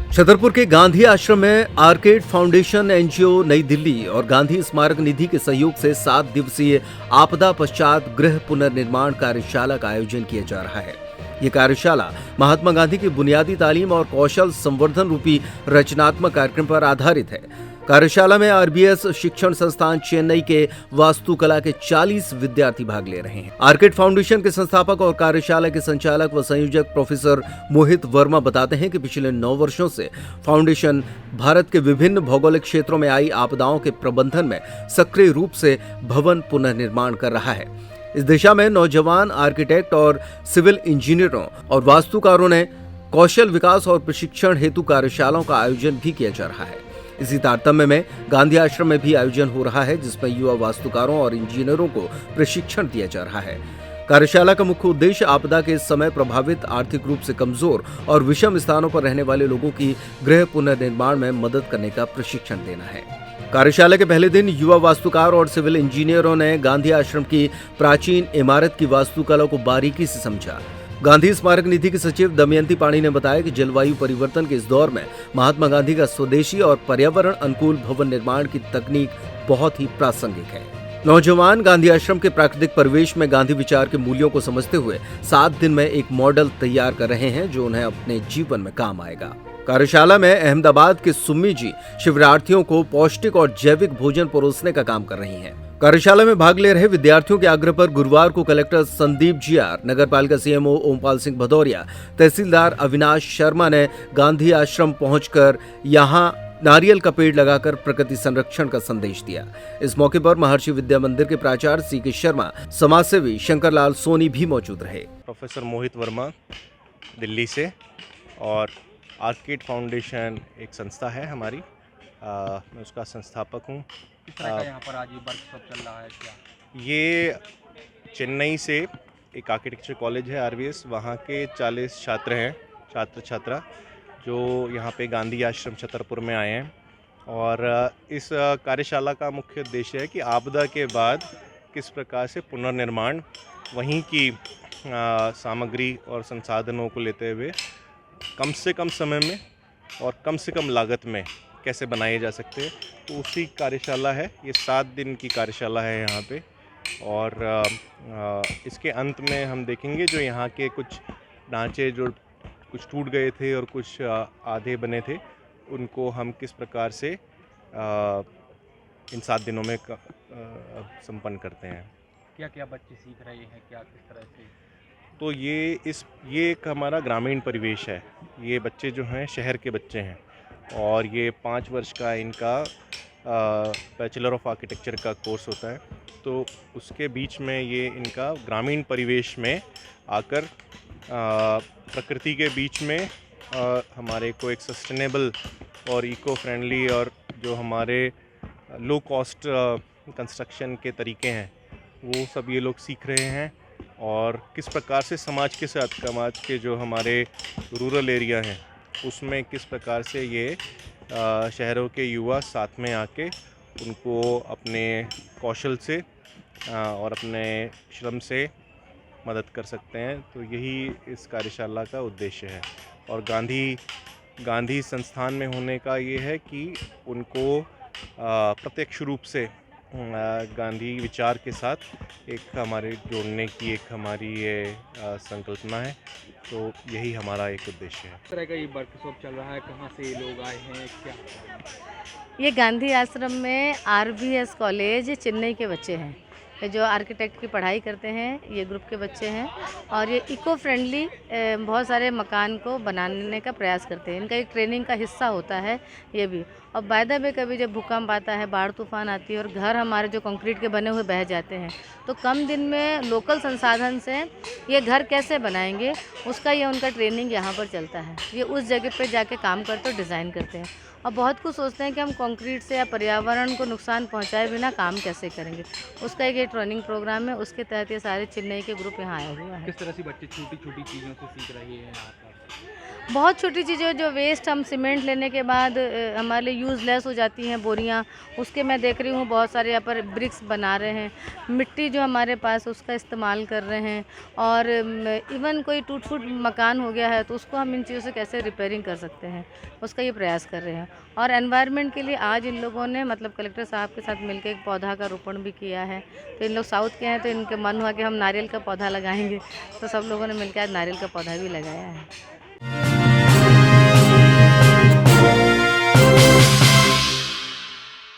छतरपुर के गांधी आश्रम में आर्केड फाउंडेशन एनजीओ नई दिल्ली और गांधी स्मारक निधि के सहयोग से 7 दिवसीय आपदा पश्चात गृह पुनर्निर्माण कार्यशाला का आयोजन किया जा रहा है। ये कार्यशाला महात्मा गांधी की बुनियादी तालीम और कौशल संवर्धन रूपी रचनात्मक कार्यक्रम पर आधारित है। कार्यशाला में आरबीएस शिक्षण संस्थान चेन्नई के वास्तुकला के 40 विद्यार्थी भाग ले रहे हैं। आर्किड फाउंडेशन के संस्थापक और कार्यशाला के संचालक व संयोजक प्रोफेसर मोहित वर्मा बताते हैं कि पिछले 9 वर्षों से फाउंडेशन भारत के विभिन्न भौगोलिक क्षेत्रों में आई आपदाओं के प्रबंधन में सक्रिय रूप से भवन पुनर्निर्माण कर रहा है। इस दिशा में नौजवान आर्किटेक्ट और सिविल इंजीनियरों और वास्तुकारों ने कौशल विकास और प्रशिक्षण हेतु कार्यशालाओं का आयोजन भी किया जा रहा है। इसी तारतम्य में गांधी आश्रम में भी आयोजन हो रहा है, जिसमें युवा वास्तुकारों और इंजीनियरों को प्रशिक्षण दिया जा रहा है। कार्यशाला का मुख्य उद्देश्य आपदा के समय प्रभावित, आर्थिक रूप से कमजोर और विषम स्थानों पर रहने वाले लोगों की गृह पुनर्निर्माण में मदद करने का प्रशिक्षण देना है। कार्यशाला के पहले दिन युवा वास्तुकार और सिविल इंजीनियरों ने गांधी आश्रम की प्राचीन इमारत की वास्तुकला को बारीकी से समझा। गांधी स्मारक निधि के सचिव दमयंती पाणी ने बताया कि जलवायु परिवर्तन के इस दौर में महात्मा गांधी का स्वदेशी और पर्यावरण अनुकूल भवन निर्माण की तकनीक बहुत ही प्रासंगिक है। नौजवान गांधी आश्रम के प्राकृतिक परिवेश में गांधी विचार के मूल्यों को समझते हुए 7 दिन में एक मॉडल तैयार कर रहे हैं, जो उन्हें अपने जीवन में काम आएगा। कार्यशाला में अहमदाबाद के सुम्मी जी शिविरार्थियों को पौष्टिक और जैविक भोजन परोसने का काम कर रही हैं। कार्यशाला में भाग ले रहे विद्यार्थियों के आग्रह पर गुरुवार को कलेक्टर संदीप जीआर, नगरपालिका सीएमओ ओमपाल सिंह भदौरिया, तहसीलदार अविनाश शर्मा ने गांधी आश्रम पहुंचकर यहां नारियल का पेड़ लगाकर प्रकृति संरक्षण का संदेश दिया। इस मौके पर महर्षि विद्या मंदिर के प्राचार्य सीके शर्मा, समाजसेवी शंकरलाल सोनी भी मौजूद रहे। प्रोफेसर मोहित वर्मा दिल्ली से, और आर्किड फाउंडेशन एक संस्था है हमारी, मैं उसका संस्थापक हूँ। किस तरह का यहाँ पर आज ये वर्कशॉप चल रहा है क्या? ये चेन्नई से एक आर्किटेक्चर कॉलेज है आरबीएस, वहाँ के 40 छात्र हैं, छात्र छात्रा, जो यहाँ पे गांधी आश्रम छतरपुर में आए हैं। और इस कार्यशाला का मुख्य उद्देश्य है कि आपदा के बाद किस प्रकार से पुनर्निर्माण वहीं की सामग्री और संसाधनों को लेते हुए कम से कम समय में और कम से कम लागत में कैसे बनाए जा सकते हैं, तो उसी कार्यशाला है। ये 7 दिन की कार्यशाला है यहाँ पे, और इसके अंत में हम देखेंगे जो यहाँ के कुछ ढांचे जो कुछ टूट गए थे और कुछ आधे बने थे, उनको हम किस प्रकार से इन 7 दिनों में संपन्न करते हैं। क्या क्या बच्चे सीख रहे हैं, क्या किस तरह से? तो ये एक हमारा ग्रामीण परिवेश है। ये बच्चे जो हैं शहर के बच्चे हैं, और ये 5 वर्ष का इनका बैचलर ऑफ आर्किटेक्चर का कोर्स होता है। तो उसके बीच में ये इनका ग्रामीण परिवेश में आकर प्रकृति के बीच में हमारे को एक सस्टेनेबल और इको फ्रेंडली और जो हमारे लो कॉस्ट कंस्ट्रक्शन के तरीके हैं, वो सब ये लोग सीख रहे हैं। और किस प्रकार से समाज के साथ, समाज के जो हमारे रूरल एरिया हैं उसमें किस प्रकार से ये शहरों के युवा साथ में आके उनको अपने कौशल से और अपने श्रम से मदद कर सकते हैं। तो यही इस कार्यशाला का उद्देश्य है। और गांधी संस्थान में होने का ये है कि उनको प्रत्यक्ष रूप से गांधी विचार के साथ एक हमारे जोड़ने की एक हमारी ये संकल्पना है। तो यही हमारा एक उद्देश्य है। किस तरह का ये वर्कशॉप चल रहा है, कहाँ से लोग आए हैं, क्या? ये गांधी आश्रम में आरबीएस कॉलेज चेन्नई के बच्चे हैं, ये जो आर्किटेक्ट की पढ़ाई करते हैं, ये ग्रुप के बच्चे हैं। और ये इको फ्रेंडली बहुत सारे मकान को बनाने का प्रयास करते हैं। इनका एक ट्रेनिंग का हिस्सा होता है ये भी। और बाय द वे कभी जब भूकंप आता है, बाढ़ तूफान आती है और घर हमारे जो कंक्रीट के बने हुए बह जाते हैं, तो कम दिन में लोकल संसाधन से ये घर कैसे बनाएंगे, उसका ये उनका ट्रेनिंग यहाँ पर चलता है। ये उस जगह पर जाके काम करते और डिज़ाइन करते हैं, और बहुत कुछ सोचते हैं कि हम कंक्रीट से या पर्यावरण को नुकसान पहुंचाए बिना काम कैसे करेंगे। उसका एक ये ट्रेनिंग प्रोग्राम है, उसके तहत ये सारे चेन्नई के ग्रुप यहाँ आए हुए हैं। किस तरह से बच्चे छोटी छोटी चीज़ों से सीख रहे हैं यहाँ पर? बहुत छोटी चीज़ें जो वेस्ट हम सीमेंट लेने के बाद हमारे लिए यूज़लेस हो जाती हैं बोरियां, उसके मैं देख रही हूँ बहुत सारे यहाँ पर ब्रिक्स बना रहे हैं। मिट्टी जो हमारे पास उसका इस्तेमाल कर रहे हैं, और इवन कोई टूट फूट मकान हो गया है तो उसको हम इन चीज़ों से कैसे रिपेयरिंग कर सकते हैं, उसका ये प्रयास कर रहे हैं। और एनवायरनमेंट के लिए आज इन लोगों ने मतलब कलेक्टर साहब के साथ मिलकर एक पौधा का रोपण भी किया है। तो इन लोग साउथ के हैं तो इनके मन हुआ कि हम नारियल का पौधा लगाएंगे, तो सब लोगों ने मिलकर आज नारियल का पौधा भी लगाया है।